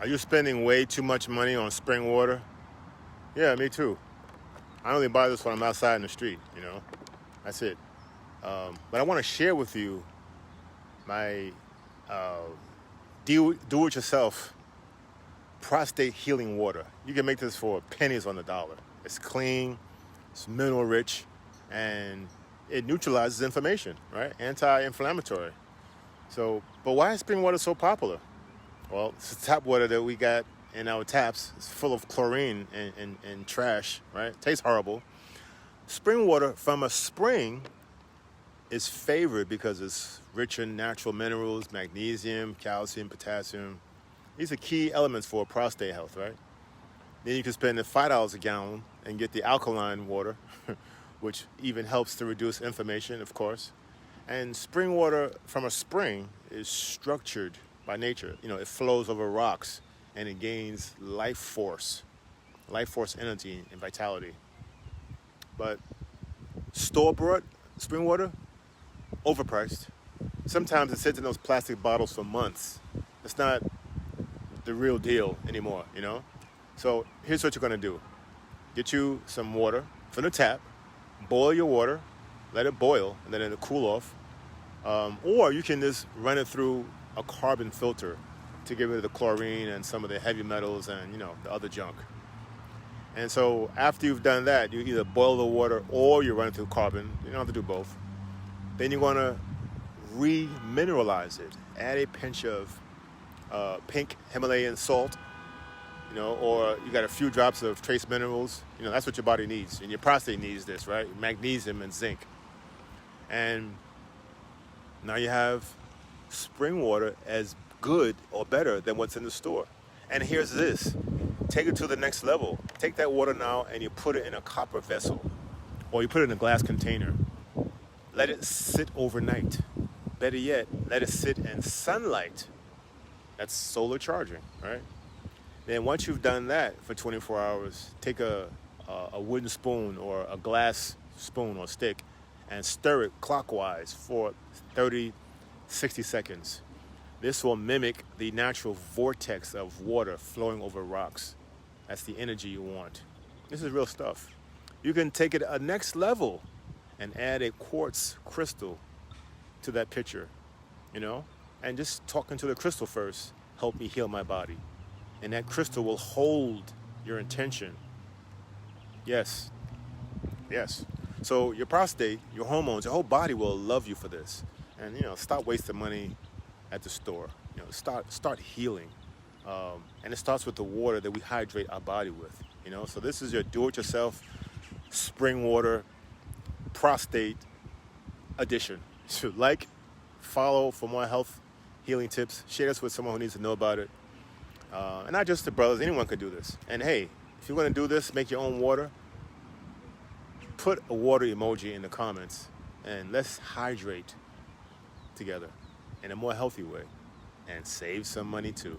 Are you spending way too much money on spring water? Yeah, me too. I only buy this when I'm outside in the street, you know. That's it. But I want to share with you my do-it-yourself prostate healing water. You can make this for pennies on the dollar. It's clean, it's mineral rich, and it neutralizes inflammation, right? Anti-inflammatory. So, but why is spring water so popular? Well, it's the tap water that we got in our taps. It's full of chlorine and trash, right? It tastes horrible. Spring water from a spring is favored because it's rich in natural minerals, magnesium, calcium, potassium. These are key elements for prostate health, right? Then you can spend $5 a gallon and get the alkaline water, which even helps to reduce inflammation, of course. And spring water from a spring is structured by nature. You know, it flows over rocks and it gains life force energy and vitality. But store-bought spring water, overpriced. Sometimes it sits in those plastic bottles for months. It's not the real deal anymore, you know? So here's what you're gonna do. Get you some water from the tap, boil your water, let it boil, and then it'll cool off. Or you can just run it through a carbon filter to get rid of the chlorine and some of the heavy metals and, you know, the other junk. And so after you've done that, you either boil the water or you run it through carbon. You don't have to do both. Then you want to remineralize it. Add a pinch of pink Himalayan salt, you know, or you got a few drops of trace minerals. You know, that's what your body needs. And your prostate needs this, right? Magnesium and zinc. And now you have spring water as good or better than what's in the store. And here's this. Take it to the next level. Take that water now and you put it in a copper vessel. Or you put it in a glass container. Let it sit overnight. Better yet, let it sit in sunlight. That's solar charging, right? Then once you've done that for 24 hours, take a wooden spoon or a glass spoon or stick and stir it clockwise for 30, 60 seconds. This will mimic the natural vortex of water flowing over rocks. That's the energy you want. This is real stuff. You can take it a next level and add a quartz crystal to that pitcher, you know? And just talking to the crystal first, help me heal my body. And that crystal will hold your intention. Yes. So your prostate, your hormones, your whole body will love you for this. And, you know, stop wasting money at the store. You know, start healing. And it starts with the water that we hydrate our body with, you know? So this is your do-it-yourself spring water prostate edition. So follow for more health healing tips. Share this with someone who needs to know about it. And not just the brothers, anyone could do this. And hey, if you're gonna do this, make your own water, put a water emoji in the comments and let's hydrate together in a more healthy way and save some money too.